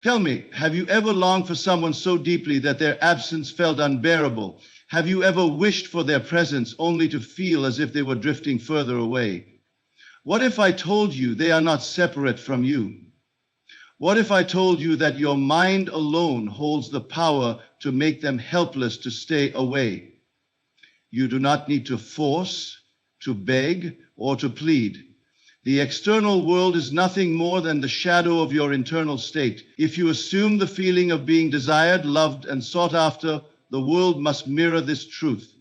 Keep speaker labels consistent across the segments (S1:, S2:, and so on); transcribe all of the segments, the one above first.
S1: Tell me, have you ever longed for someone so deeply that their absence felt unbearable? Have you ever wished for their presence only to feel as if they were drifting further away? What if I told you they are not separate from you? What if I told you that your mind alone holds the power to make them helpless to stay away? You do not need to force, to beg, or to plead. The external world is nothing more than the shadow of your internal state. If you assume the feeling of being desired, loved, and sought after, the world must mirror this truth.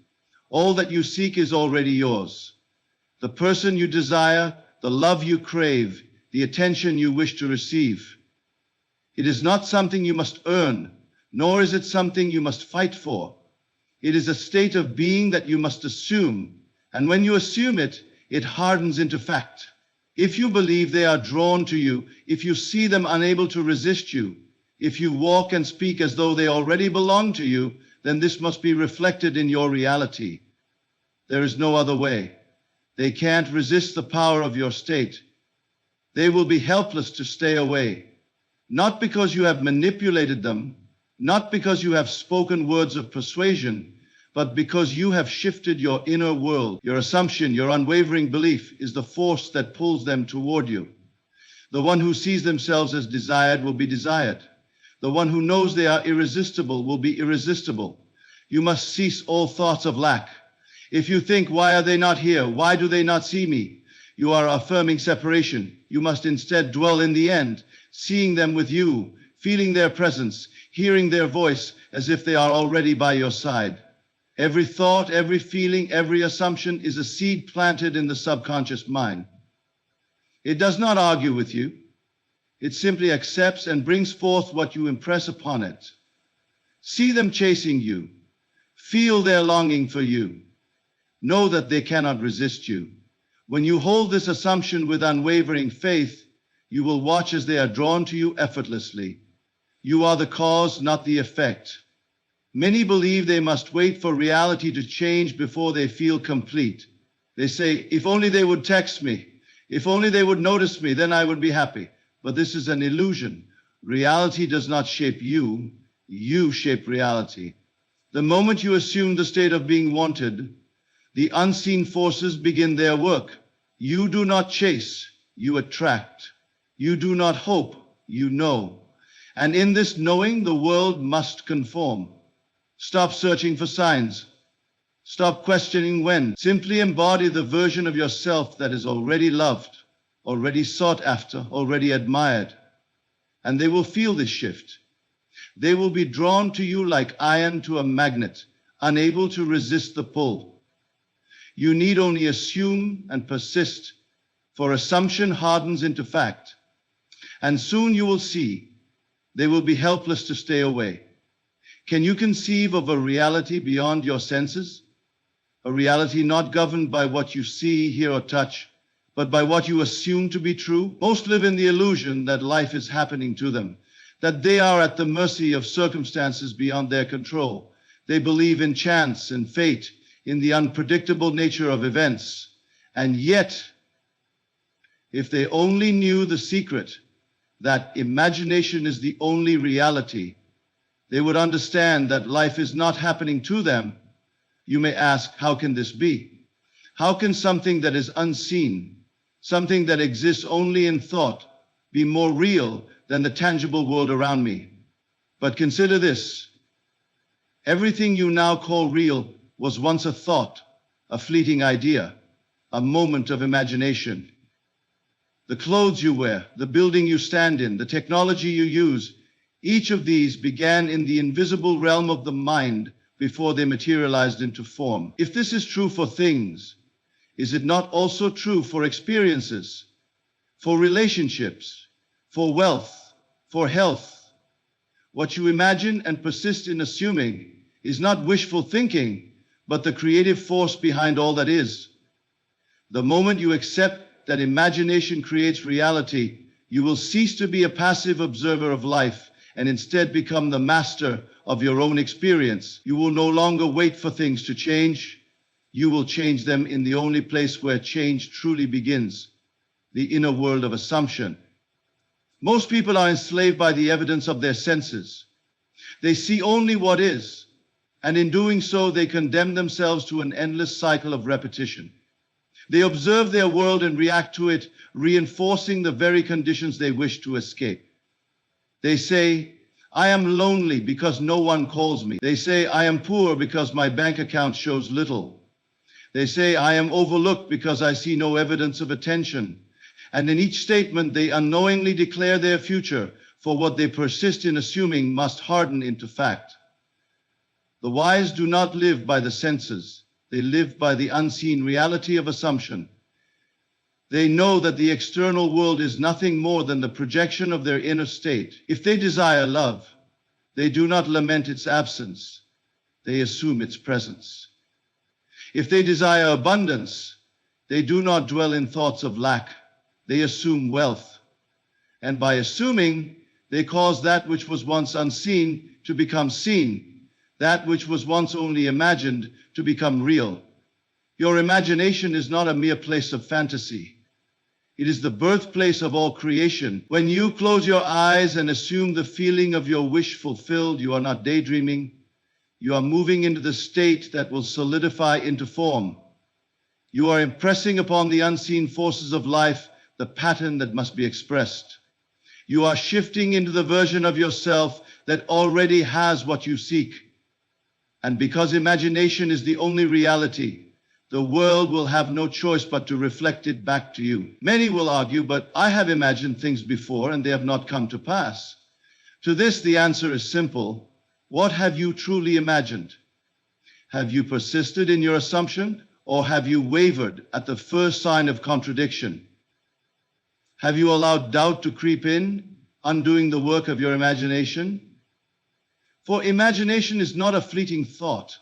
S1: All that you seek is already yours. The person you desire, the love you crave, the attention you wish to receive. It is not something you must earn, nor is it something you must fight for. It is a state of being that you must assume, and when you assume it, it hardens into fact. If you believe they are drawn to you, if you see them unable to resist you, if you walk and speak as though they already belong to you, then this must be reflected in your reality. There is no other way. They can't resist the power of your state. They will be helpless to stay away. Not because you have manipulated them, not because you have spoken words of persuasion, but because you have shifted your inner world. Your assumption, your unwavering belief is the force that pulls them toward you. The one who sees themselves as desired will be desired. The one who knows they are irresistible will be irresistible. You must cease all thoughts of lack. If you think, why are they not here? Why do they not see me? You are affirming separation. You must instead dwell in the end, seeing them with you, feeling their presence, hearing their voice as if they are already by your side. Every thought, every feeling, every assumption is a seed planted in the subconscious mind. It does not argue with you. It simply accepts and brings forth what you impress upon it. See them chasing you. Feel their longing for you. Know that they cannot resist you. When you hold this assumption with unwavering faith, you will watch as they are drawn to you effortlessly. You are the cause, not the effect. Many believe they must wait for reality to change before they feel complete. They say, if only they would text me, if only they would notice me, then I would be happy. But this is an illusion. Reality does not shape you, you shape reality. The moment you assume the state of being wanted, the unseen forces begin their work. You do not chase, you attract. You do not hope, you know. And in this knowing, the world must conform. Stop searching for signs. Stop questioning when. Simply embody the version of yourself that is already loved, already sought after, already admired. And they will feel this shift. They will be drawn to you like iron to a magnet, unable to resist the pull. You need only assume and persist, for assumption hardens into fact. And soon you will see they will be helpless to stay away. Can you conceive of a reality beyond your senses? A reality not governed by what you see, hear, or touch, but by what you assume to be true? Most live in the illusion that life is happening to them, that they are at the mercy of circumstances beyond their control. They believe in chance and fate, in the unpredictable nature of events. And yet, if they only knew the secret, that imagination is the only reality, they would understand that life is not happening to them. You may ask, how can this be? How can something that is unseen, something that exists only in thought, be more real than the tangible world around me? But consider this. Everything you now call real was once a thought, a fleeting idea, a moment of imagination. The clothes you wear, the building you stand in, the technology you use, each of these began in the invisible realm of the mind before they materialized into form. If this is true for things, is it not also true for experiences, for relationships, for wealth, for health? What you imagine and persist in assuming is not wishful thinking, but the creative force behind all that is. The moment you accept that imagination creates reality, you will cease to be a passive observer of life and instead become the master of your own experience. You will no longer wait for things to change. You will change them in the only place where change truly begins, the inner world of assumption. Most people are enslaved by the evidence of their senses. They see only what is, and in doing so, they condemn themselves to an endless cycle of repetition. They observe their world and react to it, reinforcing the very conditions they wish to escape. They say, I am lonely because no one calls me. They say, I am poor because my bank account shows little. They say, I am overlooked because I see no evidence of attention. And in each statement, they unknowingly declare their future, for what they persist in assuming must harden into fact. The wise do not live by the senses. They live by the unseen reality of assumption. They know that the external world is nothing more than the projection of their inner state. If they desire love, they do not lament its absence. They assume its presence. If they desire abundance, they do not dwell in thoughts of lack. They assume wealth. And by assuming, they cause that which was once unseen to become seen, that which was once only imagined to become real. Your imagination is not a mere place of fantasy. It is the birthplace of all creation. When you close your eyes and assume the feeling of your wish fulfilled, you are not daydreaming. You are moving into the state that will solidify into form. You are impressing upon the unseen forces of life the pattern that must be expressed. You are shifting into the version of yourself that already has what you seek. And because imagination is the only reality, the world will have no choice but to reflect it back to you. Many will argue, but I have imagined things before and they have not come to pass. To this, the answer is simple. What have you truly imagined? Have you persisted in your assumption, or have you wavered at the first sign of contradiction? Have you allowed doubt to creep in, undoing the work of your imagination? For imagination is not a fleeting thought.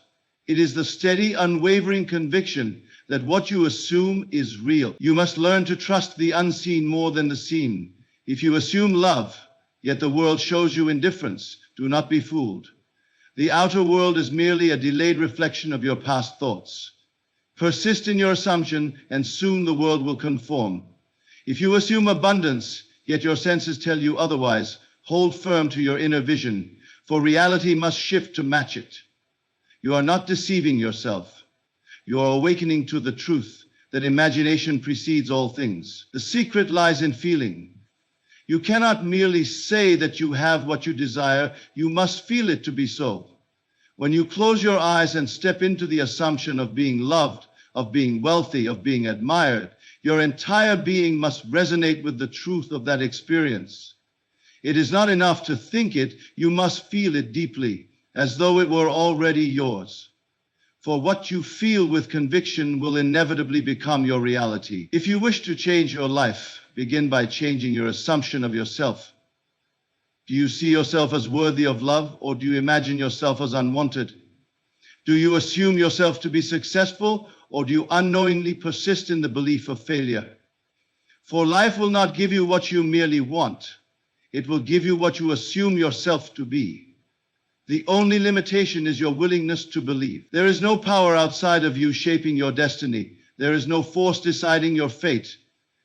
S1: It is the steady, unwavering conviction that what you assume is real. You must learn to trust the unseen more than the seen. If you assume love, yet the world shows you indifference, do not be fooled. The outer world is merely a delayed reflection of your past thoughts. Persist in your assumption, and soon the world will conform. If you assume abundance, yet your senses tell you otherwise, hold firm to your inner vision, for reality must shift to match it. You are not deceiving yourself. You are awakening to the truth that imagination precedes all things. The secret lies in feeling. You cannot merely say that you have what you desire. You must feel it to be so. When you close your eyes and step into the assumption of being loved, of being wealthy, of being admired, your entire being must resonate with the truth of that experience. It is not enough to think it. You must feel it deeply, as though it were already yours. For what you feel with conviction will inevitably become your reality. If you wish to change your life, begin by changing your assumption of yourself. Do you see yourself as worthy of love, or do you imagine yourself as unwanted? Do you assume yourself to be successful, or do you unknowingly persist in the belief of failure? For life will not give you what you merely want. It will give you what you assume yourself to be. The only limitation is your willingness to believe. There is no power outside of you shaping your destiny. There is no force deciding your fate.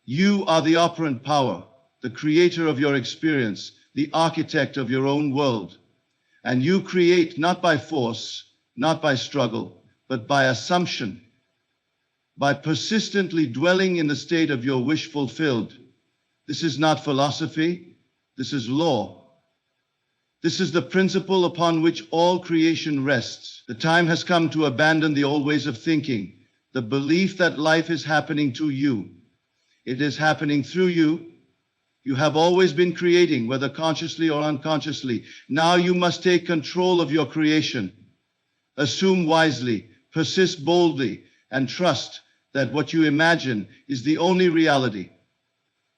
S1: You are the operant power, the creator of your experience, the architect of your own world. And you create not by force, not by struggle, but by assumption, by persistently dwelling in the state of your wish fulfilled. This is not philosophy, this is law. This is the principle upon which all creation rests. The time has come to abandon the old ways of thinking, the belief that life is happening to you. It is happening through you. You have always been creating, whether consciously or unconsciously. Now you must take control of your creation. Assume wisely, persist boldly, and trust that what you imagine is the only reality.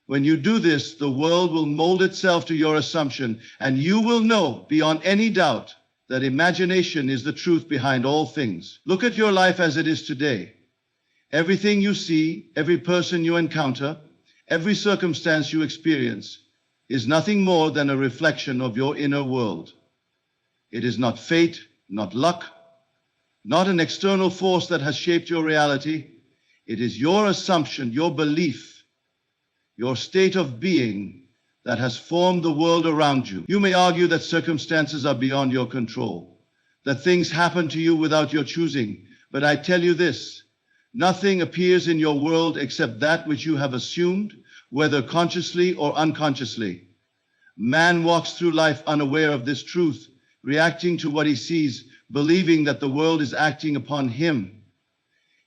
S1: When you do this, the world will mold itself to your assumption, and you will know beyond any doubt that imagination is the truth behind all things. Look at your life as it is today. Everything you see, every person you encounter, every circumstance you experience is nothing more than a reflection of your inner world. It is not fate, not luck, not an external force that has shaped your reality. It is your assumption, your belief, your state of being that has formed the world around you. You may argue that circumstances are beyond your control, that things happen to you without your choosing. But I tell you this, nothing appears in your world except that which you have assumed, whether consciously or unconsciously. Man walks through life unaware of this truth, reacting to what he sees, believing that the world is acting upon him.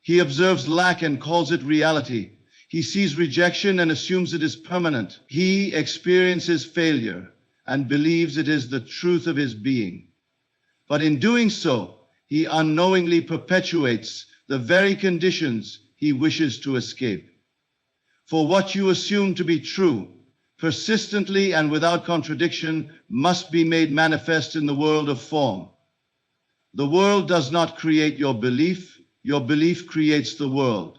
S1: He observes lack and calls it reality. He sees rejection and assumes it is permanent. He experiences failure and believes it is the truth of his being. But in doing so, he unknowingly perpetuates the very conditions he wishes to escape. For what you assume to be true, persistently and without contradiction, must be made manifest in the world of form. The world does not create your belief creates the world.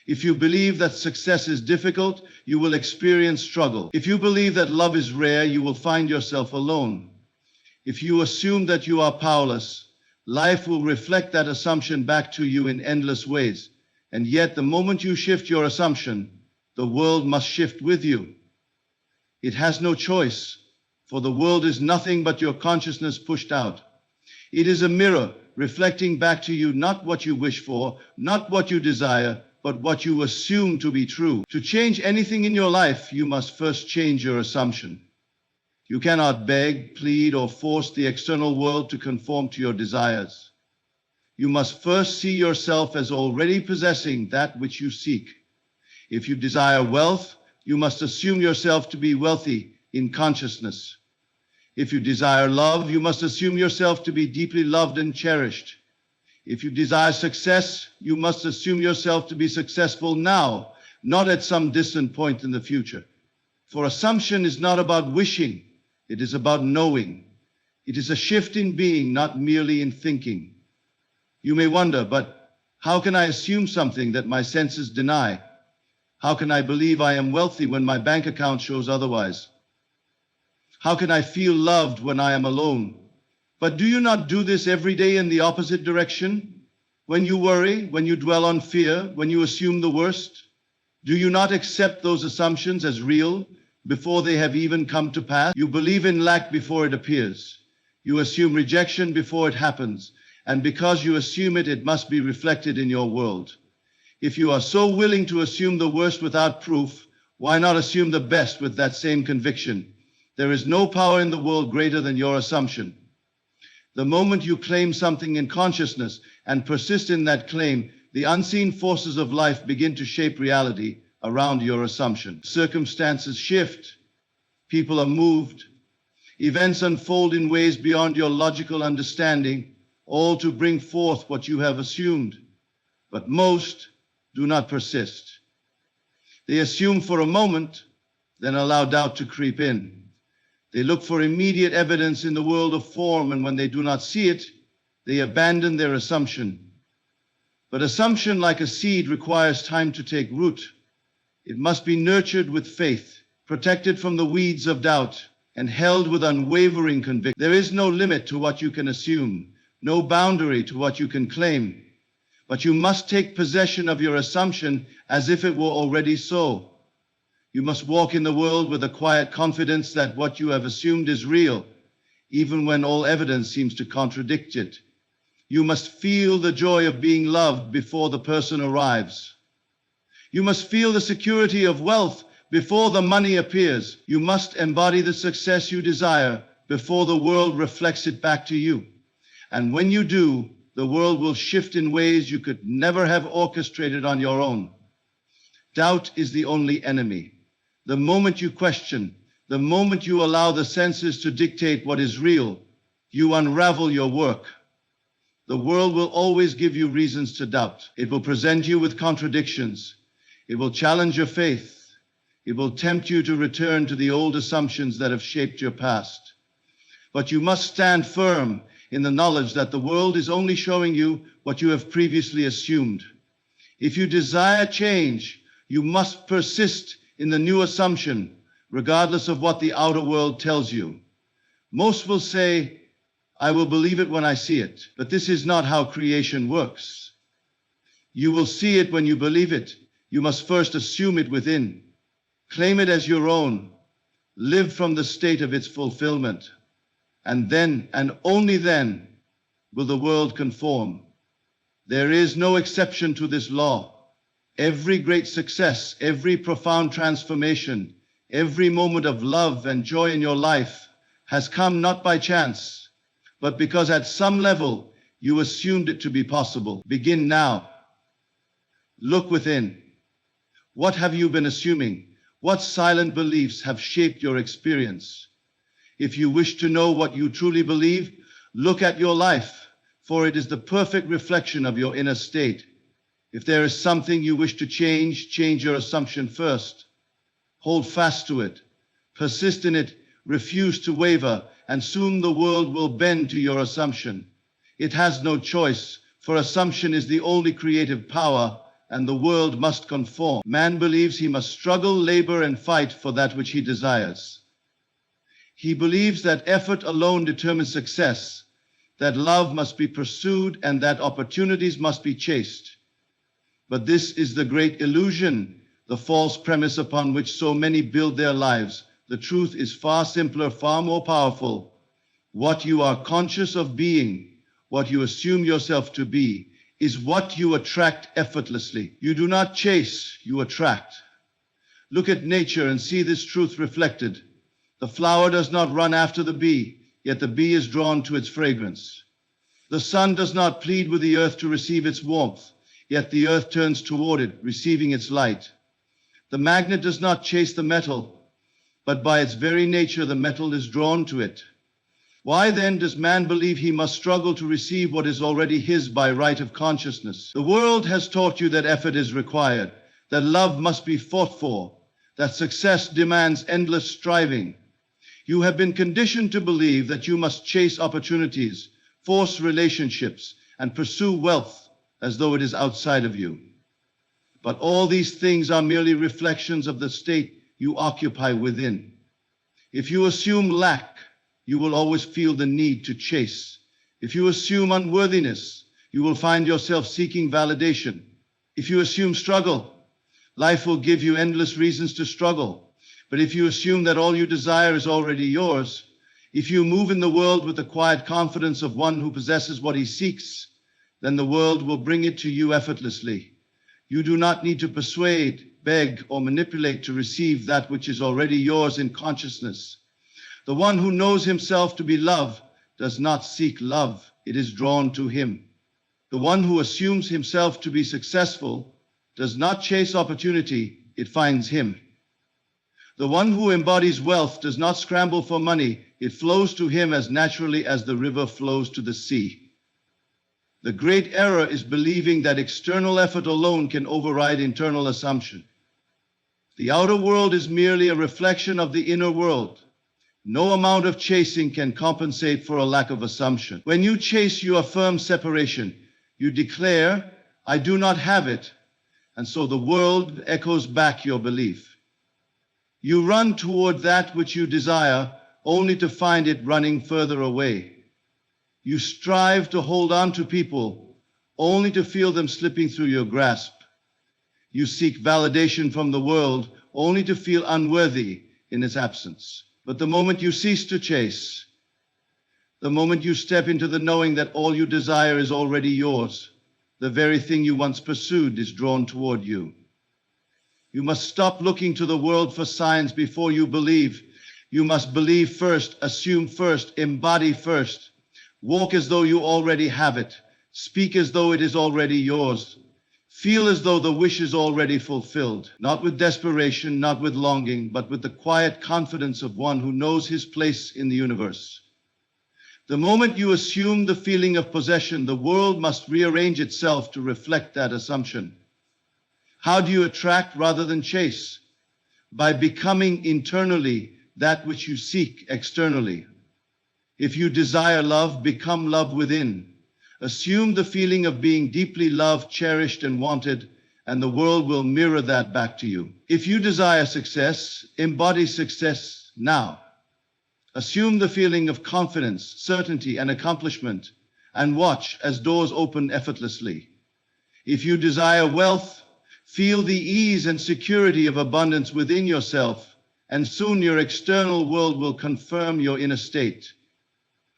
S1: If you believe that success is difficult, you will experience struggle. If you believe that love is rare, you will find yourself alone. If you assume that you are powerless, life will reflect that assumption back to you in endless ways. And yet, the moment you shift your assumption, the world must shift with you. It has no choice, for the world is nothing but your consciousness pushed out. It is a mirror reflecting back to you not what you wish for, not what you desire, but what you assume to be true. To change anything in your life, you must first change your assumption. You cannot beg, plead, or force the external world to conform to your desires. You must first see yourself as already possessing that which you seek. If you desire wealth, you must assume yourself to be wealthy in consciousness. If you desire love, you must assume yourself to be deeply loved and cherished. If you desire success, you must assume yourself to be successful now, not at some distant point in the future. For assumption is not about wishing, it is about knowing. It is a shift in being, not merely in thinking. You may wonder, but how can I assume something that my senses deny? How can I believe I am wealthy when my bank account shows otherwise? How can I feel loved when I am alone? But do you not do this every day in the opposite direction? When you worry, when you dwell on fear, when you assume the worst? Do you not accept those assumptions as real before they have even come to pass? You believe in lack before it appears. You assume rejection before it happens. And because you assume it, it must be reflected in your world. If you are so willing to assume the worst without proof, why not assume the best with that same conviction? There is no power in the world greater than your assumption. The moment you claim something in consciousness and persist in that claim, the unseen forces of life begin to shape reality around your assumption. Circumstances shift, people are moved, events unfold in ways beyond your logical understanding, all to bring forth what you have assumed. But most do not persist. They assume for a moment, then allow doubt to creep in. They look for immediate evidence in the world of form, and when they do not see it, they abandon their assumption. But assumption, like a seed, requires time to take root. It must be nurtured with faith, protected from the weeds of doubt, and held with unwavering conviction. There is no limit to what you can assume, no boundary to what you can claim. But you must take possession of your assumption as if it were already so. You must walk in the world with a quiet confidence that what you have assumed is real, even when all evidence seems to contradict it. You must feel the joy of being loved before the person arrives. You must feel the security of wealth before the money appears. You must embody the success you desire before the world reflects it back to you. And when you do, the world will shift in ways you could never have orchestrated on your own. Doubt is the only enemy. The moment you question, the moment you allow the senses to dictate what is real, you unravel your work. The world will always give you reasons to doubt. It will present you with contradictions. It will challenge your faith. It will tempt you to return to the old assumptions that have shaped your past. But you must stand firm in the knowledge that the world is only showing you what you have previously assumed. If you desire change, you must persist in the new assumption, regardless of what the outer world tells you. Most will say, I will believe it when I see it. But this is not how creation works. You will see it when you believe it. You must first assume it within. Claim it as your own. Live from the state of its fulfillment. And then, and only then, will the world conform. There is no exception to this law. Every great success, every profound transformation, every moment of love and joy in your life has come not by chance, but because at some level you assumed it to be possible. Begin now. Look within. What have you been assuming? What silent beliefs have shaped your experience? If you wish to know what you truly believe, look at your life, for it is the perfect reflection of your inner state. If there is something you wish to change, change your assumption first. Hold fast to it. Persist in it. Refuse to waver, and soon the world will bend to your assumption. It has no choice, for assumption is the only creative power, and the world must conform. Man believes he must struggle, labor, and fight for that which he desires. He believes that effort alone determines success, that love must be pursued, and that opportunities must be chased. But this is the great illusion, the false premise upon which so many build their lives. The truth is far simpler, far more powerful. What you are conscious of being, what you assume yourself to be, is what you attract effortlessly. You do not chase, you attract. Look at nature and see this truth reflected. The flower does not run after the bee, yet the bee is drawn to its fragrance. The sun does not plead with the earth to receive its warmth, yet the earth turns toward it, receiving its light. The magnet does not chase the metal, but by its very nature the metal is drawn to it. Why then does man believe he must struggle to receive what is already his by right of consciousness? The world has taught you that effort is required, that love must be fought for, that success demands endless striving. You have been conditioned to believe that you must chase opportunities, force relationships, and pursue wealth as though it is outside of you. But all these things are merely reflections of the state you occupy within. If you assume lack, you will always feel the need to chase. If you assume unworthiness, you will find yourself seeking validation. If you assume struggle, life will give you endless reasons to struggle. But if you assume that all you desire is already yours, if you move in the world with the quiet confidence of one who possesses what he seeks, then the world will bring it to you effortlessly. You do not need to persuade, beg, or manipulate to receive that which is already yours in consciousness. The one who knows himself to be love does not seek love, it is drawn to him. The one who assumes himself to be successful does not chase opportunity, it finds him. The one who embodies wealth does not scramble for money, it flows to him as naturally as the river flows to the sea. The great error is believing that external effort alone can override internal assumption. The outer world is merely a reflection of the inner world. No amount of chasing can compensate for a lack of assumption. When you chase, you affirm separation. You declare, I do not have it, and so the world echoes back your belief. You run toward that which you desire, only to find it running further away. You strive to hold on to people, only to feel them slipping through your grasp. You seek validation from the world, only to feel unworthy in its absence. But the moment you cease to chase, the moment you step into the knowing that all you desire is already yours, the very thing you once pursued is drawn toward you. You must stop looking to the world for signs before you believe. You must believe first, assume first, embody first. Walk as though you already have it. Speak as though it is already yours. Feel as though the wish is already fulfilled, not with desperation, not with longing, but with the quiet confidence of one who knows his place in the universe. The moment you assume the feeling of possession, the world must rearrange itself to reflect that assumption. How do you attract rather than chase? By becoming internally that which you seek externally. If you desire love, become love within. Assume the feeling of being deeply loved, cherished, and wanted, and the world will mirror that back to you. If you desire success, embody success now. Assume the feeling of confidence, certainty, and accomplishment, and watch as doors open effortlessly. If you desire wealth, feel the ease and security of abundance within yourself, and soon your external world will confirm your inner state.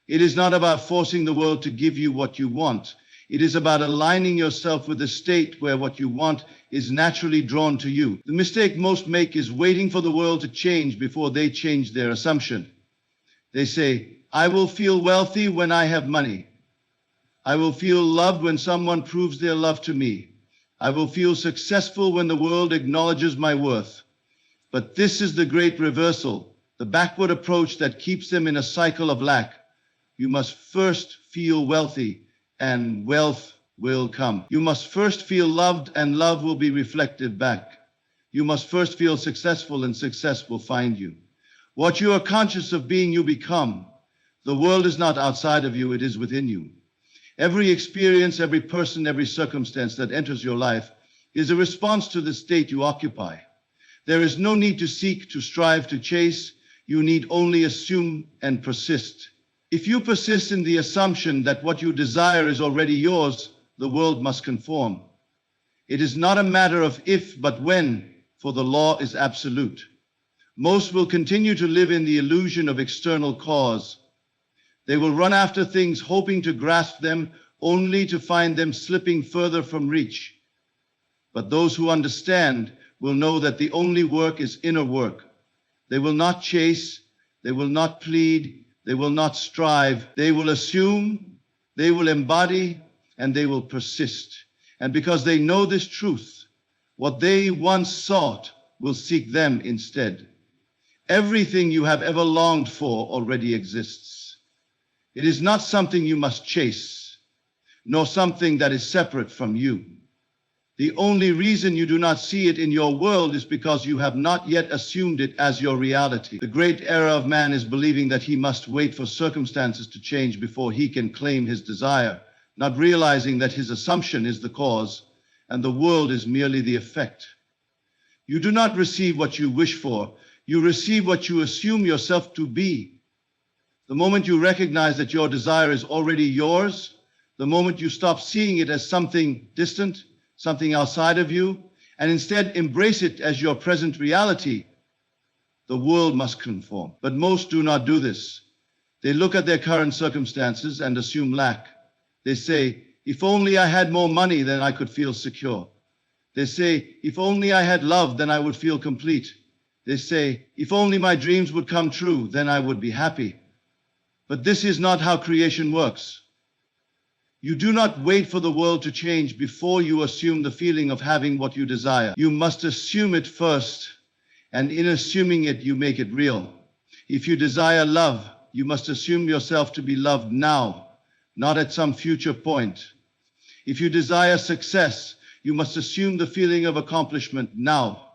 S1: It is not about forcing the world to give you what you want. It is about aligning yourself with a state where what you want is naturally drawn to you. The mistake most make is waiting for the world to change before they change their assumption. They say, I will feel wealthy when I have money. I will feel loved when someone proves their love to me. I will feel successful when the world acknowledges my worth. But this is the great reversal, the backward approach that keeps them in a cycle of lack. You must first feel wealthy, and wealth will come. You must first feel loved, and love will be reflected back. You must first feel successful, and success will find you. What you are conscious of being, you become. The world is not outside of you, it is within you. Every experience, every person, every circumstance that enters your life is a response to the state you occupy. There is no need to seek, to strive, to chase. You need only assume and persist. If you persist in the assumption that what you desire is already yours, the world must conform. It is not a matter of if, but when, for the law is absolute. Most will continue to live in the illusion of external cause. They will run after things hoping to grasp them, only to find them slipping further from reach. But those who understand will know that the only work is inner work. They will not chase, they will not plead, they will not strive. They will assume, they will embody, and they will persist. And because they know this truth, what they once sought will seek them instead. Everything you have ever longed for already exists. It is not something you must chase, nor something that is separate from you. The only reason you do not see it in your world is because you have not yet assumed it as your reality. The great error of man is believing that he must wait for circumstances to change before he can claim his desire, not realizing that his assumption is the cause and the world is merely the effect. You do not receive what you wish for, you receive what you assume yourself to be. The moment you recognize that your desire is already yours, the moment you stop seeing it as something distant, something outside of you, and instead embrace it as your present reality, the world must conform. But most do not do this. They look at their current circumstances and assume lack. They say, if only I had more money, then I could feel secure. They say, if only I had love, then I would feel complete. They say, if only my dreams would come true, then I would be happy. But this is not how creation works. You do not wait for the world to change before you assume the feeling of having what you desire. You must assume it first, and in assuming it, you make it real. If you desire love, you must assume yourself to be loved now, not at some future point. If you desire success, you must assume the feeling of accomplishment now,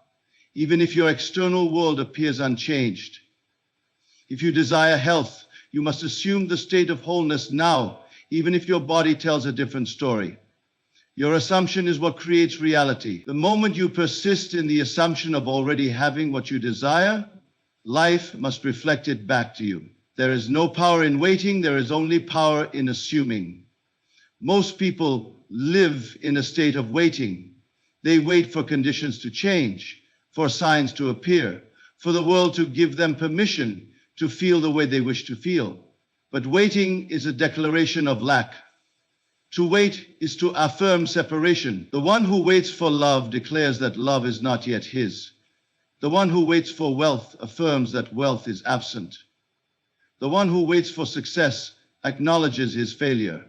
S1: even if your external world appears unchanged. If you desire health, you must assume the state of wholeness now, even if your body tells a different story. Your assumption is what creates reality. The moment you persist in the assumption of already having what you desire, life must reflect it back to you. There is no power in waiting, there is only power in assuming. Most people live in a state of waiting. They wait for conditions to change, for signs to appear, for the world to give them permission to feel the way they wish to feel. But waiting is a declaration of lack. To wait is to affirm separation. The one who waits for love declares that love is not yet his. The one who waits for wealth affirms that wealth is absent. The one who waits for success acknowledges his failure.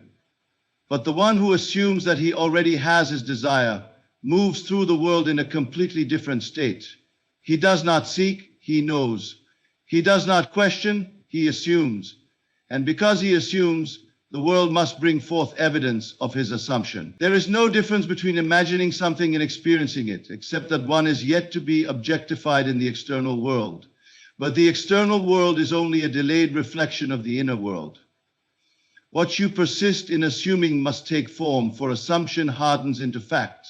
S1: But the one who assumes that he already has his desire moves through the world in a completely different state. He does not seek, he knows. He does not question, he assumes. And because he assumes, the world must bring forth evidence of his assumption. There is no difference between imagining something and experiencing it, except that one is yet to be objectified in the external world. But the external world is only a delayed reflection of the inner world. What you persist in assuming must take form, for assumption hardens into fact.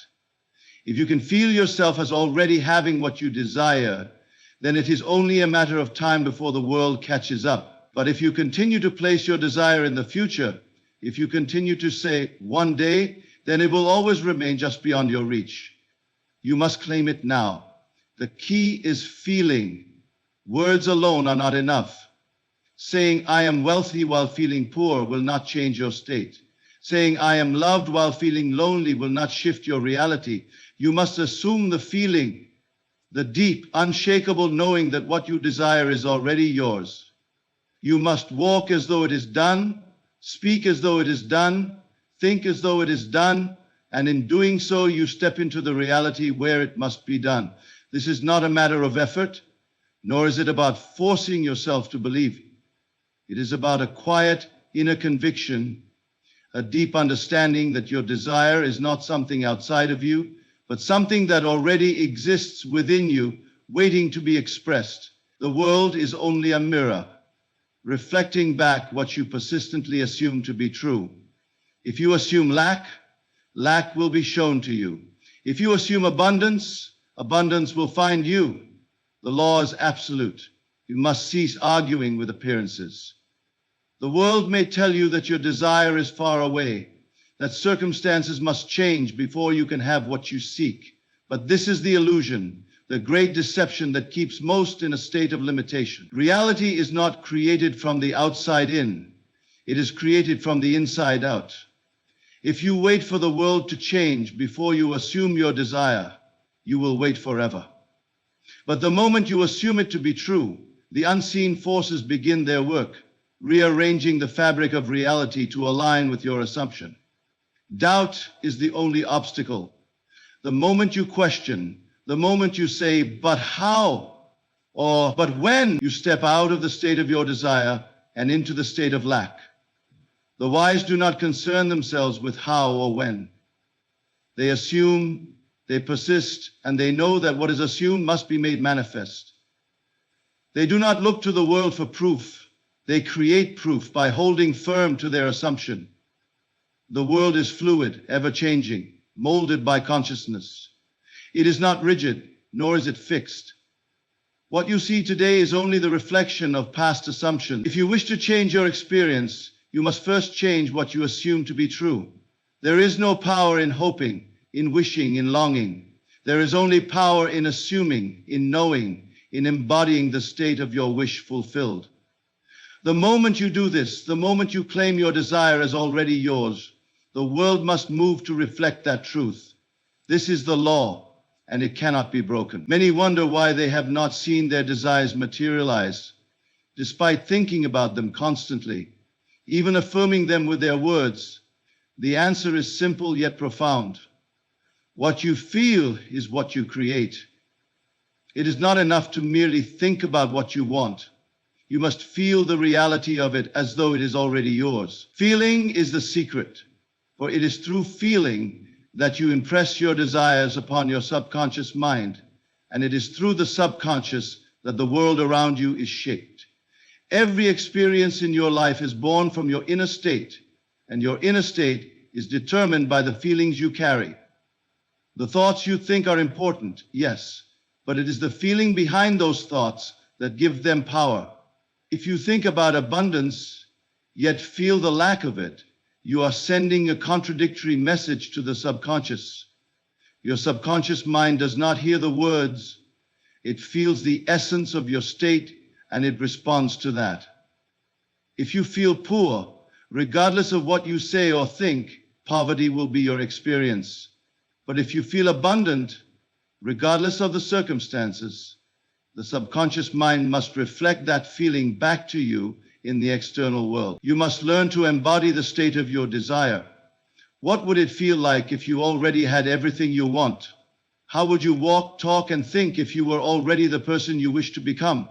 S1: If you can feel yourself as already having what you desire, then it is only a matter of time before the world catches up. But if you continue to place your desire in the future, if you continue to say one day, then it will always remain just beyond your reach. You must claim it now. The key is feeling. Words alone are not enough. Saying I am wealthy while feeling poor will not change your state. Saying I am loved while feeling lonely will not shift your reality. You must assume the feeling, the deep, unshakable knowing that what you desire is already yours. You must walk as though it is done, speak as though it is done, think as though it is done, and in doing so, you step into the reality where it must be done. This is not a matter of effort, nor is it about forcing yourself to believe. It is about a quiet inner conviction, a deep understanding that your desire is not something outside of you, but something that already exists within you, waiting to be expressed. The world is only a mirror, reflecting back what you persistently assume to be true. If you assume lack, lack will be shown to you. If you assume abundance, abundance will find you. The law is absolute. You must cease arguing with appearances. The world may tell you that your desire is far away, that circumstances must change before you can have what you seek. But this is the illusion, the great deception that keeps most in a state of limitation. Reality is not created from the outside in. It is created from the inside out. If you wait for the world to change before you assume your desire, you will wait forever. But the moment you assume it to be true, the unseen forces begin their work, rearranging the fabric of reality to align with your assumption. Doubt is the only obstacle. The moment you question, the moment you say, but how? Or, but when? You step out of the state of your desire and into the state of lack. The wise do not concern themselves with how or when. They assume, they persist, and they know that what is assumed must be made manifest. They do not look to the world for proof. They create proof by holding firm to their assumption. The world is fluid, ever-changing, molded by consciousness. It is not rigid, nor is it fixed. What you see today is only the reflection of past assumptions. If you wish to change your experience, you must first change what you assume to be true. There is no power in hoping, in wishing, in longing. There is only power in assuming, in knowing, in embodying the state of your wish fulfilled. The moment you do this, the moment you claim your desire as already yours, the world must move to reflect that truth. This is the law, and it cannot be broken. Many wonder why they have not seen their desires materialize, despite thinking about them constantly, even affirming them with their words. The answer is simple yet profound. What you feel is what you create. It is not enough to merely think about what you want. You must feel the reality of it as though it is already yours. Feeling is the secret, for it is through feeling that you impress your desires upon your subconscious mind, and it is through the subconscious that the world around you is shaped. Every experience in your life is born from your inner state, and your inner state is determined by the feelings you carry. The thoughts you think are important, yes, but it is the feeling behind those thoughts that give them power. If you think about abundance, yet feel the lack of it, you are sending a contradictory message to the subconscious. Your subconscious mind does not hear the words. It feels the essence of your state, and it responds to that. If you feel poor, regardless of what you say or think, poverty will be your experience. But if you feel abundant, regardless of the circumstances, the subconscious mind must reflect that feeling back to you in the external world. You must learn to embody the state of your desire. What would it feel like if you already had everything you want? How would you walk, talk, and think if you were already the person you wish to become?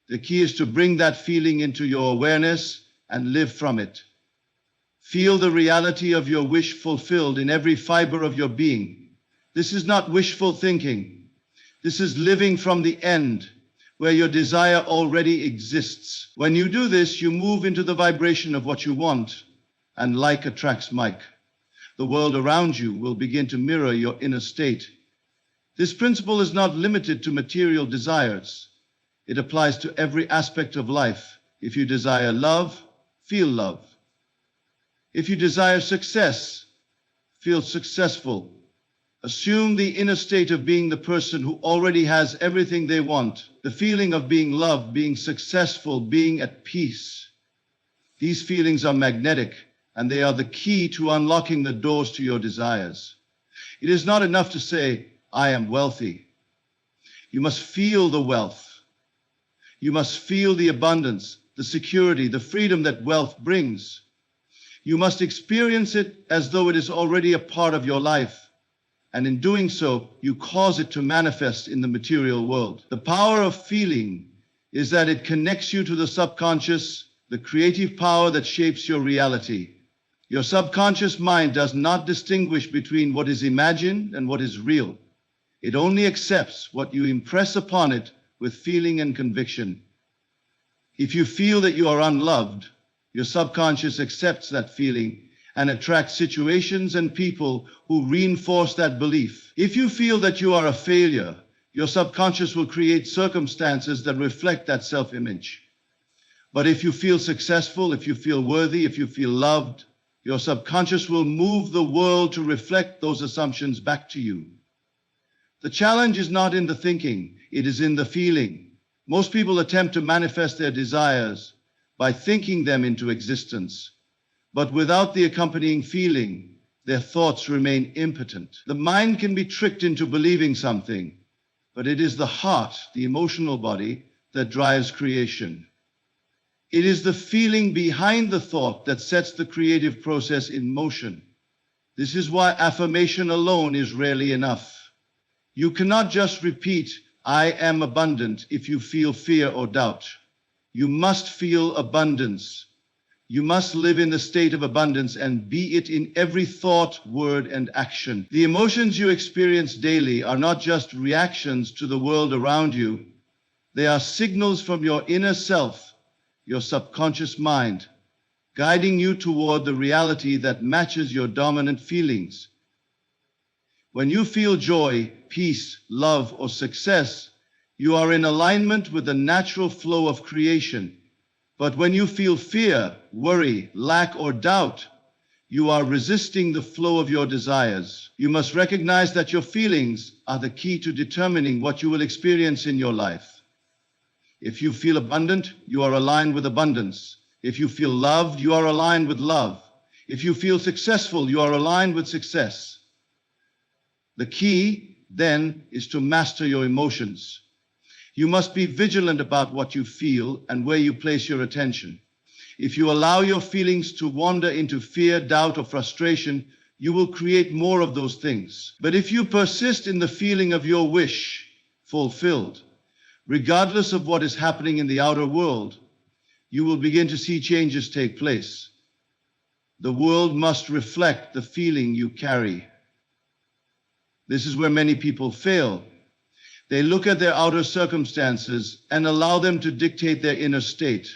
S1: The key is to bring that feeling into your awareness and live from it. Feel the reality of your wish fulfilled in every fiber of your being. This is not wishful thinking. This is living from the end, where your desire already exists. When you do this, you move into the vibration of what you want, and like attracts like. The world around you will begin to mirror your inner state. This principle is not limited to material desires. It applies to every aspect of life. If you desire love, feel love. If you desire success, feel successful. Assume the inner state of being the person who already has everything they want, the feeling of being loved, being successful, being at peace. These feelings are magnetic, and they are the key to unlocking the doors to your desires. It is not enough to say, I am wealthy. You must feel the wealth. You must feel the abundance, the security, the freedom that wealth brings. You must experience it as though it is already a part of your life. And in doing so, you cause it to manifest in the material world. The power of feeling is that it connects you to the subconscious, the creative power that shapes your reality. Your subconscious mind does not distinguish between what is imagined and what is real. It only accepts what you impress upon it with feeling and conviction. If you feel that you are unloved, your subconscious accepts that feeling and attracts situations and people who reinforce that belief. If you feel that you are a failure, your subconscious will create circumstances that reflect that self-image. But if you feel successful, if you feel worthy, if you feel loved, your subconscious will move the world to reflect those assumptions back to you. The challenge is not in the thinking, it is in the feeling. Most people attempt to manifest their desires by thinking them into existence. But without the accompanying feeling, their thoughts remain impotent. The mind can be tricked into believing something, but it is the heart, the emotional body, that drives creation. It is the feeling behind the thought that sets the creative process in motion. This is why affirmation alone is rarely enough. You cannot just repeat, I am abundant, if you feel fear or doubt. You must feel abundance. You must live in the state of abundance and be it in every thought, word, and action. The emotions you experience daily are not just reactions to the world around you. They are signals from your inner self, your subconscious mind, guiding you toward the reality that matches your dominant feelings. When you feel joy, peace, love, or success, you are in alignment with the natural flow of creation. But when you feel fear, worry, lack, or doubt, you are resisting the flow of your desires. You must recognize that your feelings are the key to determining what you will experience in your life. If you feel abundant, you are aligned with abundance. If you feel loved, you are aligned with love. If you feel successful, you are aligned with success. The key, then, is to master your emotions. You must be vigilant about what you feel and where you place your attention. If you allow your feelings to wander into fear, doubt, or frustration, you will create more of those things. But if you persist in the feeling of your wish fulfilled, regardless of what is happening in the outer world, you will begin to see changes take place. The world must reflect the feeling you carry. This is where many people fail. They look at their outer circumstances and allow them to dictate their inner state.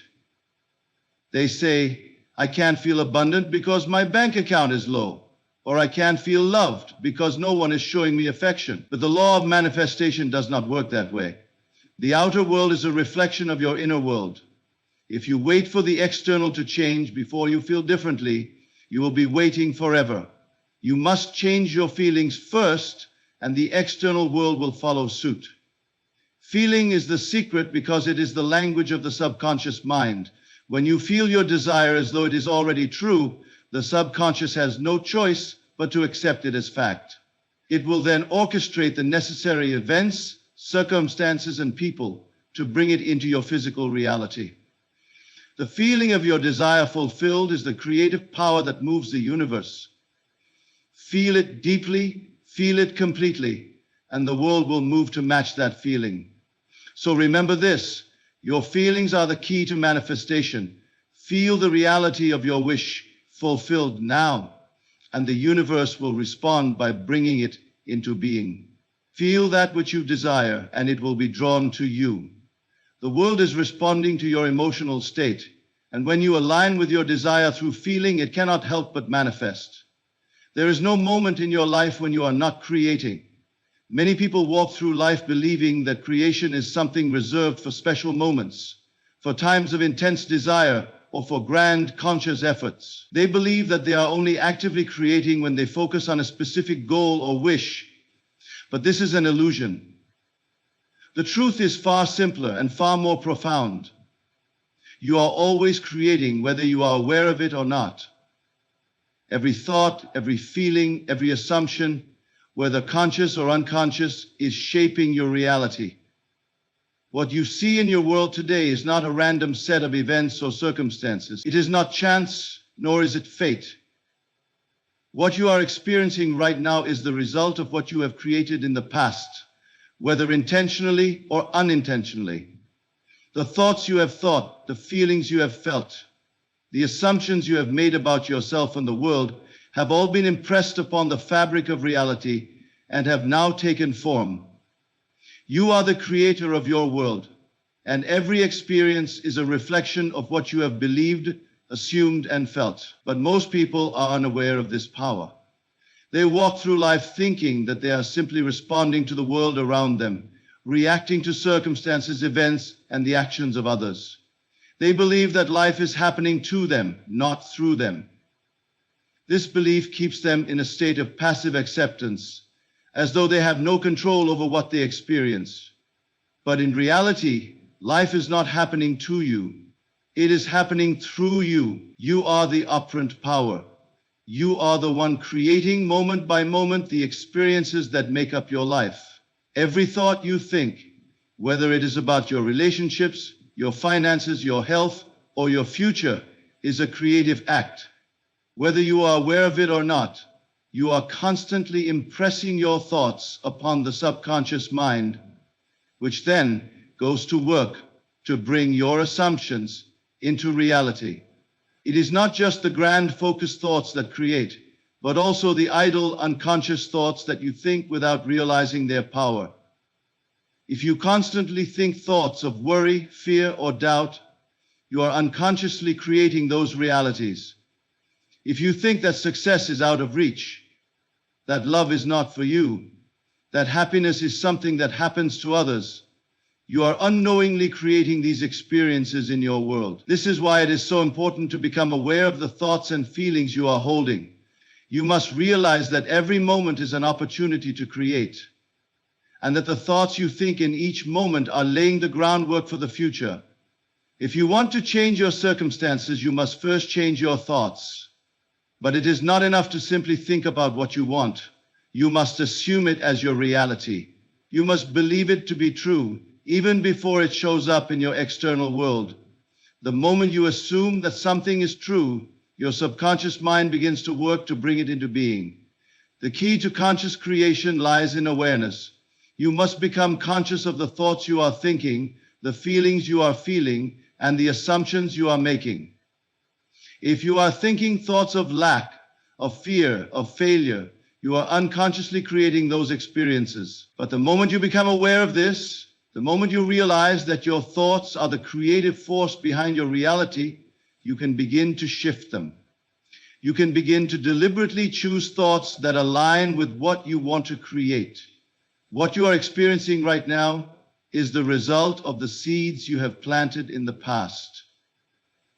S1: They say, I can't feel abundant because my bank account is low, or I can't feel loved because no one is showing me affection. But the law of manifestation does not work that way. The outer world is a reflection of your inner world. If you wait for the external to change before you feel differently, you will be waiting forever. You must change your feelings first, and the external world will follow suit. Feeling is the secret because it is the language of the subconscious mind. When you feel your desire as though it is already true, the subconscious has no choice but to accept it as fact. It will then orchestrate the necessary events, circumstances, and people to bring it into your physical reality. The feeling of your desire fulfilled is the creative power that moves the universe. Feel it deeply, feel it completely, and the world will move to match that feeling. So remember this, your feelings are the key to manifestation. Feel the reality of your wish fulfilled now, and the universe will respond by bringing it into being. Feel that which you desire, and it will be drawn to you. The world is responding to your emotional state, and when you align with your desire through feeling, it cannot help but manifest. There is no moment in your life when you are not creating. Many people walk through life believing that creation is something reserved for special moments, for times of intense desire, or for grand conscious efforts. They believe that they are only actively creating when they focus on a specific goal or wish, But this is an illusion. The truth is far simpler and far more profound. You are always creating, whether you are aware of it or not. Every thought, every feeling, every assumption, whether conscious or unconscious, is shaping your reality. What you see in your world today is not a random set of events or circumstances. It is not chance, nor is it fate. What you are experiencing right now is the result of what you have created in the past, whether intentionally or unintentionally. The thoughts you have thought, the feelings you have felt, the assumptions you have made about yourself and the world have all been impressed upon the fabric of reality and have now taken form. You are the creator of your world, and every experience is a reflection of what you have believed, assumed, and felt. But most people are unaware of this power. They walk through life thinking that they are simply responding to the world around them, reacting to circumstances, events, and the actions of others. They believe that life is happening to them, not through them. This belief keeps them in a state of passive acceptance, as though they have no control over what they experience. But in reality, life is not happening to you. It is happening through you. You are the operant power. You are the one creating moment by moment the experiences that make up your life. Every thought you think, whether it is about your relationships, your finances, your health, or your future, is a creative act. Whether you are aware of it or not, you are constantly impressing your thoughts upon the subconscious mind, which then goes to work to bring your assumptions into reality. It is not just the grand focused thoughts that create, but also the idle unconscious thoughts that you think without realizing their power. If you constantly think thoughts of worry, fear, or doubt, you are unconsciously creating those realities. If you think that success is out of reach, that love is not for you, that happiness is something that happens to others, you are unknowingly creating these experiences in your world. This is why it is so important to become aware of the thoughts and feelings you are holding. You must realize that every moment is an opportunity to create, and that the thoughts you think in each moment are laying the groundwork for the future. If you want to change your circumstances, you must first change your thoughts. But it is not enough to simply think about what you want. You must assume it as your reality. You must believe it to be true, even before it shows up in your external world. The moment you assume that something is true, your subconscious mind begins to work to bring it into being. The key to conscious creation lies in awareness. You must become conscious of the thoughts you are thinking, the feelings you are feeling, and the assumptions you are making. If you are thinking thoughts of lack, of fear, of failure, you are unconsciously creating those experiences. But the moment you become aware of this, the moment you realize that your thoughts are the creative force behind your reality, you can begin to shift them. You can begin to deliberately choose thoughts that align with what you want to create. What you are experiencing right now is the result of the seeds you have planted in the past.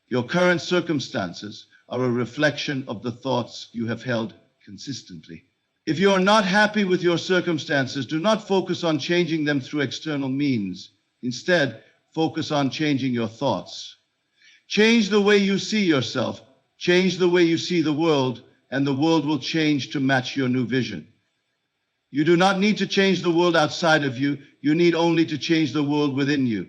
S1: Your current circumstances are a reflection of the thoughts you have held consistently. If you are not happy with your circumstances, do not focus on changing them through external means. Instead, focus on changing your thoughts. Change the way you see yourself, change the way you see the world, and the world will change to match your new vision. You do not need to change the world outside of you, you need only to change the world within you.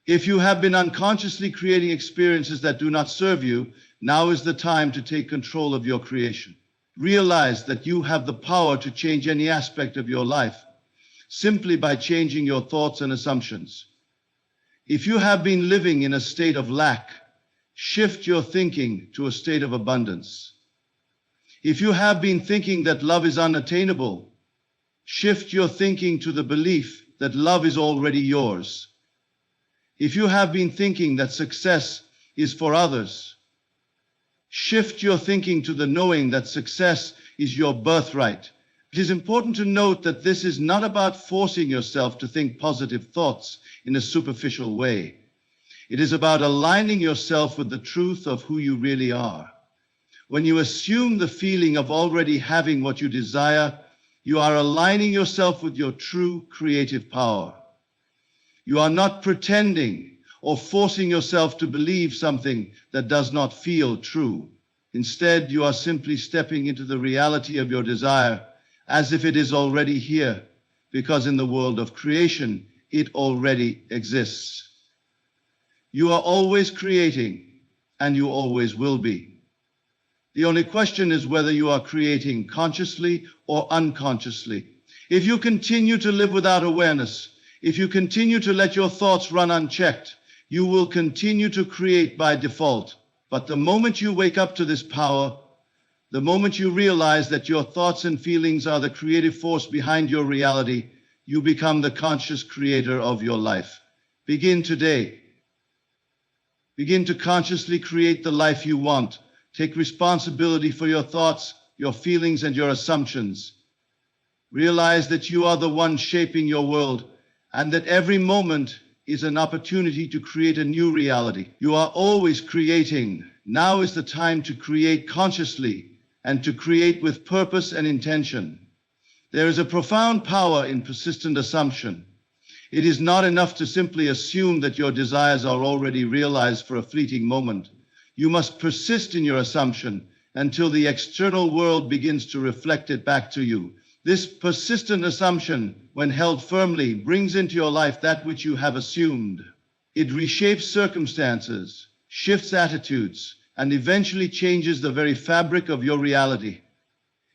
S1: If you have been unconsciously creating experiences that do not serve you, now is the time to take control of your creation. Realize that you have the power to change any aspect of your life simply by changing your thoughts and assumptions. If you have been living in a state of lack, shift your thinking to a state of abundance. If you have been thinking that love is unattainable, shift your thinking to the belief that love is already yours. If you have been thinking that success is for others, shift your thinking to the knowing that success is your birthright. It is important to note that this is not about forcing yourself to think positive thoughts in a superficial way. It is about aligning yourself with the truth of who you really are. When you assume the feeling of already having what you desire, You are aligning yourself with your true creative power. You are not pretending or forcing yourself to believe something that does not feel true. Instead, you are simply stepping into the reality of your desire as if it is already here, because in the world of creation, it already exists. You are always creating, and you always will be. The only question is whether you are creating consciously or unconsciously. If you continue to live without awareness, if you continue to let your thoughts run unchecked, you will continue to create by default. But the moment you wake up to this power, the moment you realize that your thoughts and feelings are the creative force behind your reality, you become the conscious creator of your life. Begin today. Begin to consciously create the life you want. Take responsibility for your thoughts, your feelings, and your assumptions. Realize that you are the one shaping your world, and that every moment is an opportunity to create a new reality. You are always creating. Now is the time to create consciously and to create with purpose and intention. There is a profound power in persistent assumption. It is not enough to simply assume that your desires are already realized for a fleeting moment. You must persist in your assumption until the external world begins to reflect it back to you. This persistent assumption, when held firmly, brings into your life that which you have assumed. It reshapes circumstances, shifts attitudes, and eventually changes the very fabric of your reality.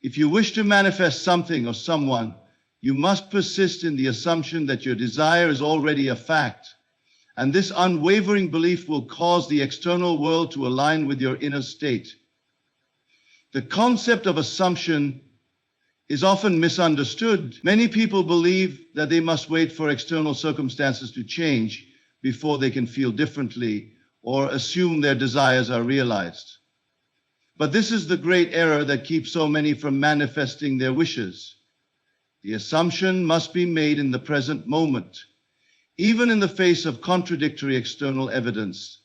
S1: If you wish to manifest something or someone, you must persist in the assumption that your desire is already a fact. And this unwavering belief will cause the external world to align with your inner state. The concept of assumption is often misunderstood. Many people believe that they must wait for external circumstances to change before they can feel differently or assume their desires are realized. But this is the great error that keeps so many from manifesting their wishes. The assumption must be made in the present moment, even in the face of contradictory external evidence.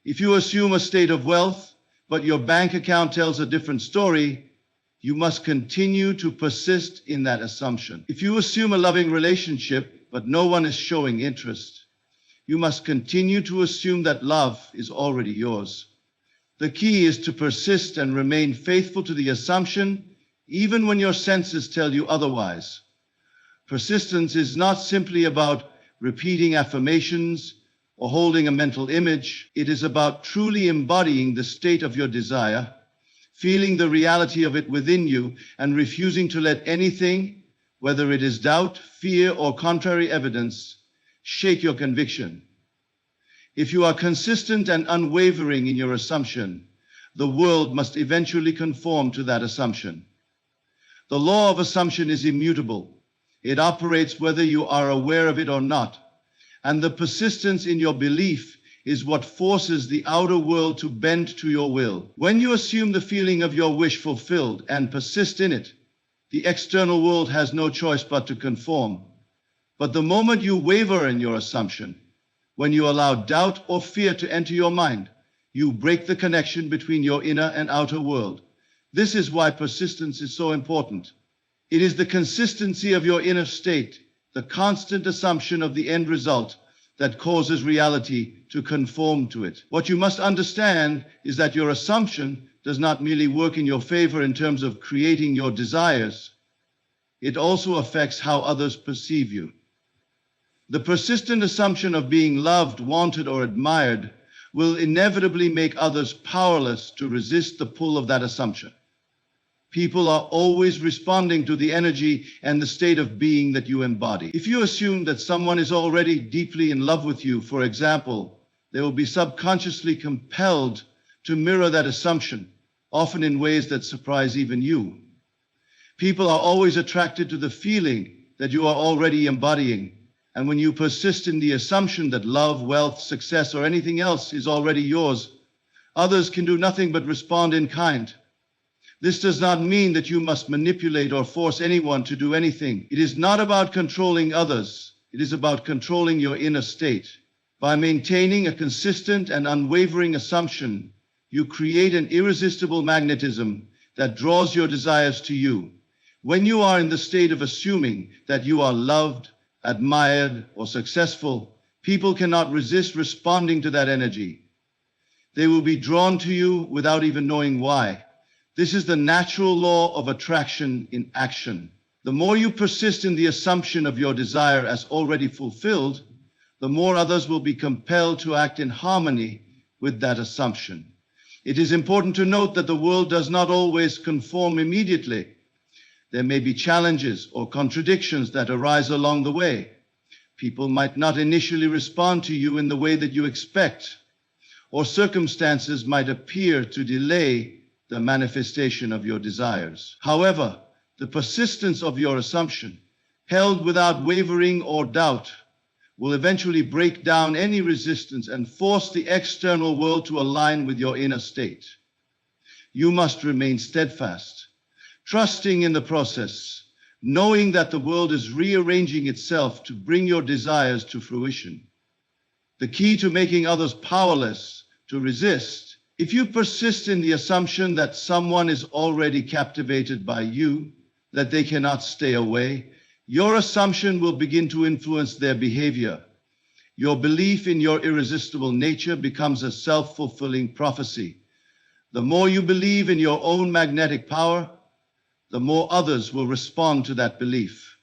S1: If you assume a state of wealth, but your bank account tells a different story, you must continue to persist in that assumption. If you assume a loving relationship, but no one is showing interest, you must continue to assume that love is already yours. The key is to persist and remain faithful to the assumption, even when your senses tell you otherwise. Persistence is not simply about repeating affirmations or holding a mental image. It is about truly embodying the state of your desire, feeling the reality of it within you, and refusing to let anything, whether it is doubt, fear, or contrary evidence, shake your conviction. If you are consistent and unwavering in your assumption, the world must eventually conform to that assumption. The law of assumption is immutable. It operates whether you are aware of it or not, and the persistence in your belief is what forces the outer world to bend to your will. When you assume the feeling of your wish fulfilled and persist in it, the external world has no choice but to conform. But the moment you waver in your assumption, when you allow doubt or fear to enter your mind, you break the connection between your inner and outer world. This is why persistence is so important. It is the consistency of your inner state, the constant assumption of the end result, that causes reality to conform to it. What you must understand is that your assumption does not merely work in your favor in terms of creating your desires. It also affects how others perceive you. The persistent assumption of being loved, wanted, or admired will inevitably make others powerless to resist the pull of that assumption. People are always responding to the energy and the state of being that you embody. If you assume that someone is already deeply in love with you, for example, they will be subconsciously compelled to mirror that assumption, often in ways that surprise even you. People are always attracted to the feeling that you are already embodying, and when you persist in the assumption that love, wealth, success, or anything else is already yours, others can do nothing but respond in kind. This does not mean that you must manipulate or force anyone to do anything. It is not about controlling others. It is about controlling your inner state. By maintaining a consistent and unwavering assumption, you create an irresistible magnetism that draws your desires to you. When you are in the state of assuming that you are loved, admired, or successful, people cannot resist responding to that energy. They will be drawn to you without even knowing why. This is the natural law of attraction in action. The more you persist in the assumption of your desire as already fulfilled, the more others will be compelled to act in harmony with that assumption. It is important to note that the world does not always conform immediately. There may be challenges or contradictions that arise along the way. People might not initially respond to you in the way that you expect, or circumstances might appear to delay the manifestation of your desires. However, the persistence of your assumption, held without wavering or doubt, will eventually break down any resistance and force the external world to align with your inner state. You must remain steadfast, trusting in the process, knowing that the world is rearranging itself to bring your desires to fruition. The key to making others powerless to resist, if you persist in the assumption that someone is already captivated by you, that they cannot stay away, your assumption will begin to influence their behavior. Your belief in your irresistible nature becomes a self-fulfilling prophecy. The more you believe in your own magnetic power, the more others will respond to that belief,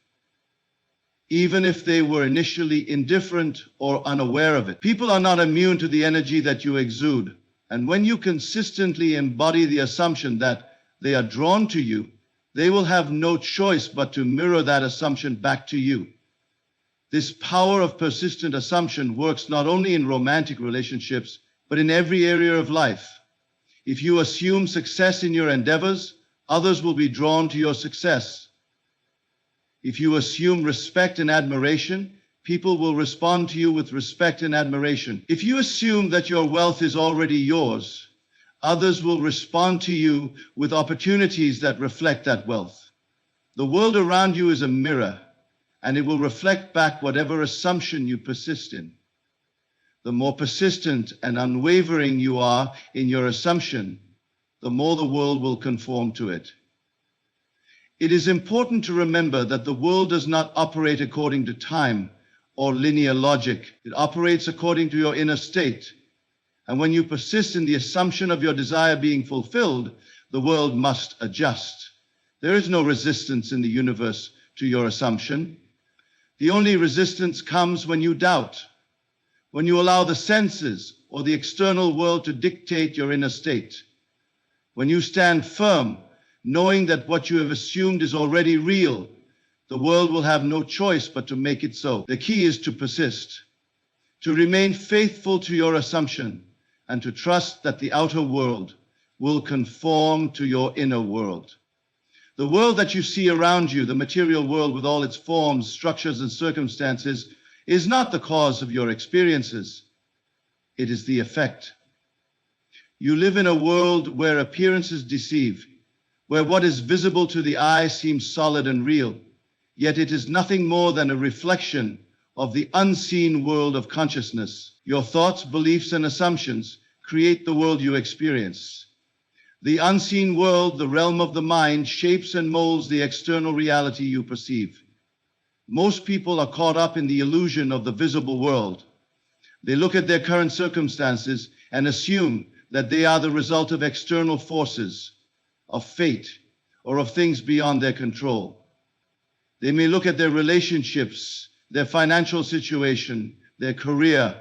S1: even if they were initially indifferent or unaware of it. People are not immune to the energy that you exude, and when you consistently embody the assumption that they are drawn to you, they will have no choice but to mirror that assumption back to you. This power of persistent assumption works not only in romantic relationships, but in every area of life. If you assume success in your endeavors, others will be drawn to your success. If you assume respect and admiration, people will respond to you with respect and admiration. If you assume that your wealth is already yours, others will respond to you with opportunities that reflect that wealth. The world around you is a mirror, and it will reflect back whatever assumption you persist in. The more persistent and unwavering you are in your assumption, the more the world will conform to it. It is important to remember that the world does not operate according to time or linear logic. It operates according to your inner state. And when you persist in the assumption of your desire being fulfilled, the world must adjust. There is no resistance in the universe to your assumption. The only resistance comes when you doubt, when you allow the senses or the external world to dictate your inner state. When you stand firm, knowing that what you have assumed is already real, the world will have no choice but to make it so. The key is to persist, to remain faithful to your assumption, and to trust that the outer world will conform to your inner world. The world that you see around you, the material world with all its forms, structures, and circumstances, is not the cause of your experiences. It is the effect. You live in a world where appearances deceive, where what is visible to the eye seems solid and real, yet it is nothing more than a reflection of the unseen world of consciousness. Your thoughts, beliefs, and assumptions create the world you experience. The unseen world, the realm of the mind, shapes and molds the external reality you perceive. Most people are caught up in the illusion of the visible world. They look at their current circumstances and assume that they are the result of external forces, of fate, or of things beyond their control. They may look at their relationships, their financial situation, their career,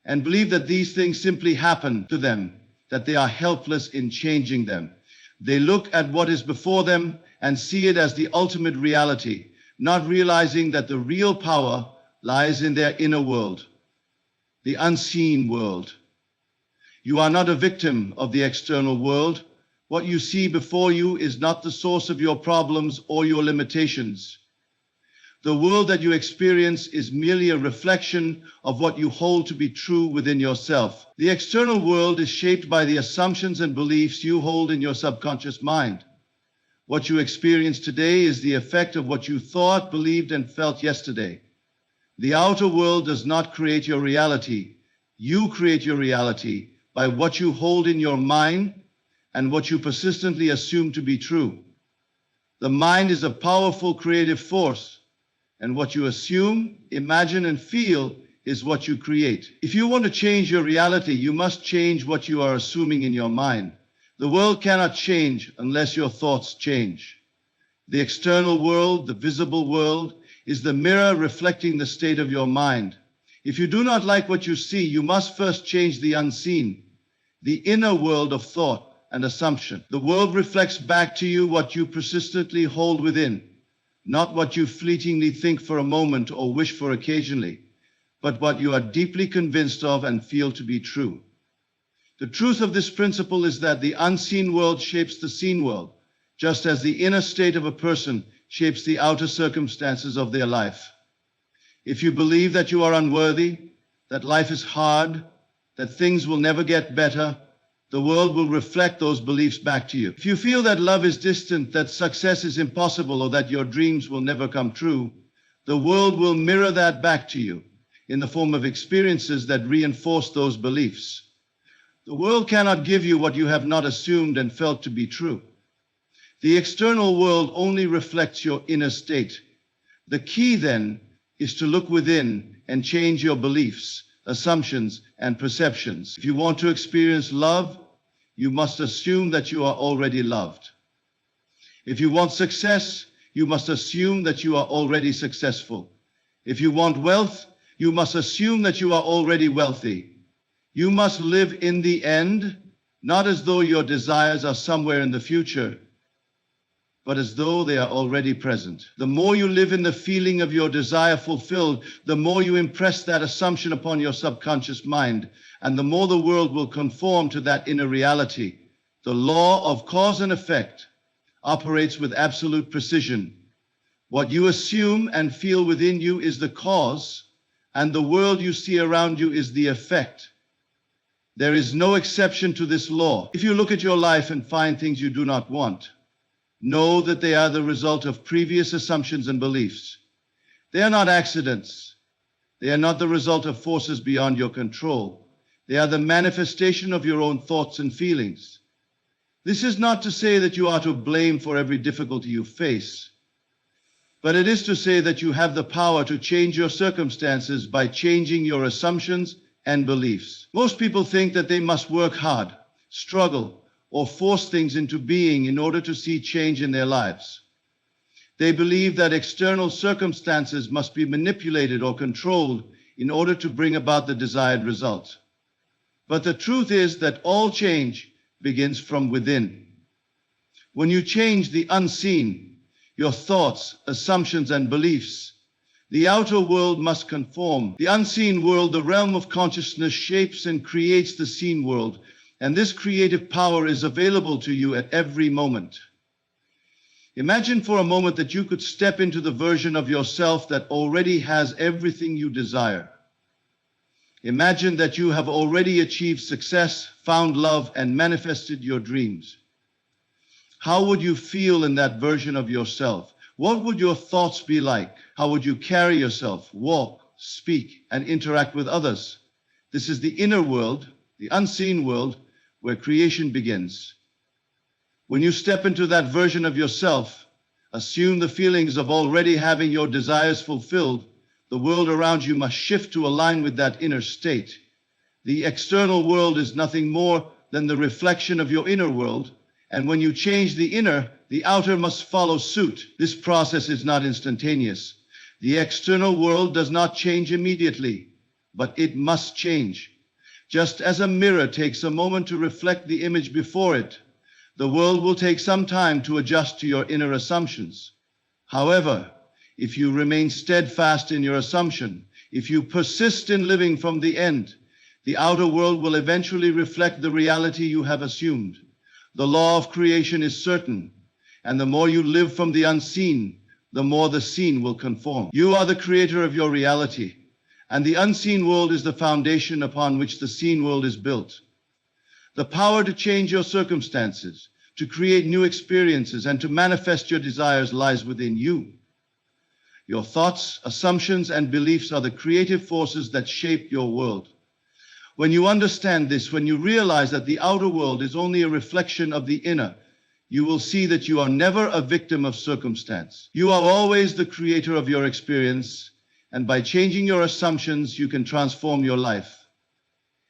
S1: and believe that these things simply happen to them, that they are helpless in changing them. They look at what is before them and see it as the ultimate reality, not realizing that the real power lies in their inner world, the unseen world. You are not a victim of the external world. What you see before you is not the source of your problems or your limitations. The world that you experience is merely a reflection of what you hold to be true within yourself. The external world is shaped by the assumptions and beliefs you hold in your subconscious mind. What you experience today is the effect of what you thought, believed, and felt yesterday. The outer world does not create your reality. You create your reality by what you hold in your mind and what you persistently assume to be true. The mind is a powerful creative force, and what you assume, imagine, and feel is what you create. If you want to change your reality, you must change what you are assuming in your mind. The world cannot change unless your thoughts change. The external world, the visible world, is the mirror reflecting the state of your mind. If you do not like what you see, you must first change the unseen, the inner world of thought and assumption. The world reflects back to you what you persistently hold within, not what you fleetingly think for a moment or wish for occasionally, but what you are deeply convinced of and feel to be true. The truth of this principle is that the unseen world shapes the seen world, just as the inner state of a person shapes the outer circumstances of their life. If you believe that you are unworthy, that life is hard, that things will never get better, the world will reflect those beliefs back to you. If you feel that love is distant, that success is impossible, or that your dreams will never come true, the world will mirror that back to you in the form of experiences that reinforce those beliefs. The world cannot give you what you have not assumed and felt to be true. The external world only reflects your inner state. The key, then, is to look within and change your beliefs, assumptions, and perceptions. If you want to experience love, you must assume that you are already loved. If you want success, you must assume that you are already successful. If you want wealth, you must assume that you are already wealthy. You must live in the end, not as though your desires are somewhere in the future, but as though they are already present. The more you live in the feeling of your desire fulfilled, the more you impress that assumption upon your subconscious mind, and the more the world will conform to that inner reality. The law of cause and effect operates with absolute precision. What you assume and feel within you is the cause, and the world you see around you is the effect. There is no exception to this law. If you look at your life and find things you do not want, know that they are the result of previous assumptions and beliefs. They are not accidents. They are not the result of forces beyond your control. They are the manifestation of your own thoughts and feelings. This is not to say that you are to blame for every difficulty you face, but it is to say that you have the power to change your circumstances by changing your assumptions and beliefs. Most people think that they must work hard, struggle, or force things into being in order to see change in their lives. They believe that external circumstances must be manipulated or controlled in order to bring about the desired result. But the truth is that all change begins from within. When you change the unseen, your thoughts, assumptions, and beliefs, the outer world must conform. The unseen world, the realm of consciousness, shapes and creates the seen world, and this creative power is available to you at every moment. Imagine for a moment that you could step into the version of yourself that already has everything you desire. Imagine that you have already achieved success, found love, and manifested your dreams. How would you feel in that version of yourself? What would your thoughts be like? How would you carry yourself, walk, speak, and interact with others? This is the inner world, the unseen world, where creation begins. When you step into that version of yourself, assume the feelings of already having your desires fulfilled, the world around you must shift to align with that inner state. The external world is nothing more than the reflection of your inner world, and when you change the inner, the outer must follow suit. This process is not instantaneous. The external world does not change immediately, but it must change. Just as a mirror takes a moment to reflect the image before it, the world will take some time to adjust to your inner assumptions. However, if you remain steadfast in your assumption, if you persist in living from the end, the outer world will eventually reflect the reality you have assumed. The law of creation is certain, and the more you live from the unseen, the more the seen will conform. You are the creator of your reality, and the unseen world is the foundation upon which the seen world is built. The power to change your circumstances, to create new experiences, and to manifest your desires lies within you. Your thoughts, assumptions, and beliefs are the creative forces that shape your world. When you understand this, when you realize that the outer world is only a reflection of the inner, you will see that you are never a victim of circumstance. You are always the creator of your experience, and by changing your assumptions, you can transform your life.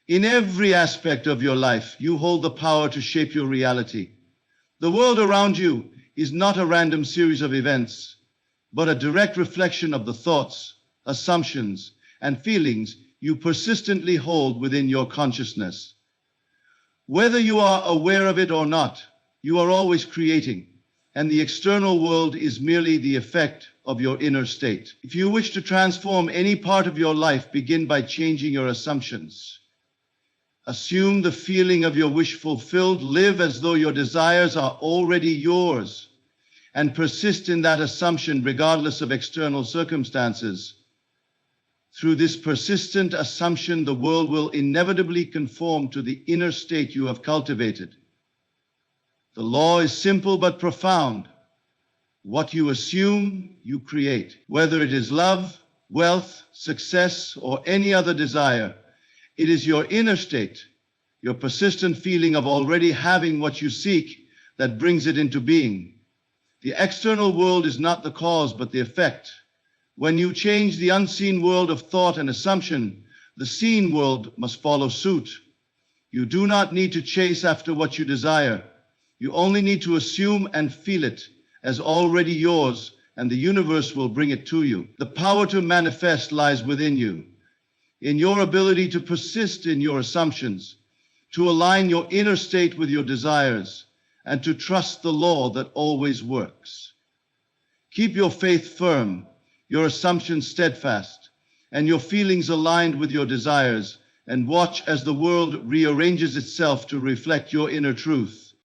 S1: In every aspect of your life, you hold the power to shape your reality. The world around you is not a random series of events, but a direct reflection of the thoughts, assumptions, and feelings you persistently hold within your consciousness. Whether you are aware of it or not, you are always creating, and the external world is merely the effect of your inner state. If you wish to transform any part of your life, begin by changing your assumptions. Assume the feeling of your wish fulfilled, live as though your desires are already yours, and persist in that assumption regardless of external circumstances. Through this persistent assumption, the world will inevitably conform to the inner state you have cultivated. The law is simple but profound. What you assume, you create. Whether it is love, wealth, success, or any other desire, it is your inner state, your persistent feeling of already having what you seek, that brings it into being. The external world is not the cause, but the effect. When you change the unseen world of thought and assumption, the seen world must follow suit. You do not need to chase after what you desire. You only need to assume and feel it as already yours, and the universe will bring it to you. The power to manifest lies within you, in your ability to persist in your assumptions, to align your inner state with your desires, and to trust the law that always works. Keep your faith firm, your assumptions steadfast, and your feelings aligned with your desires, and watch as the world rearranges itself to reflect your inner truth.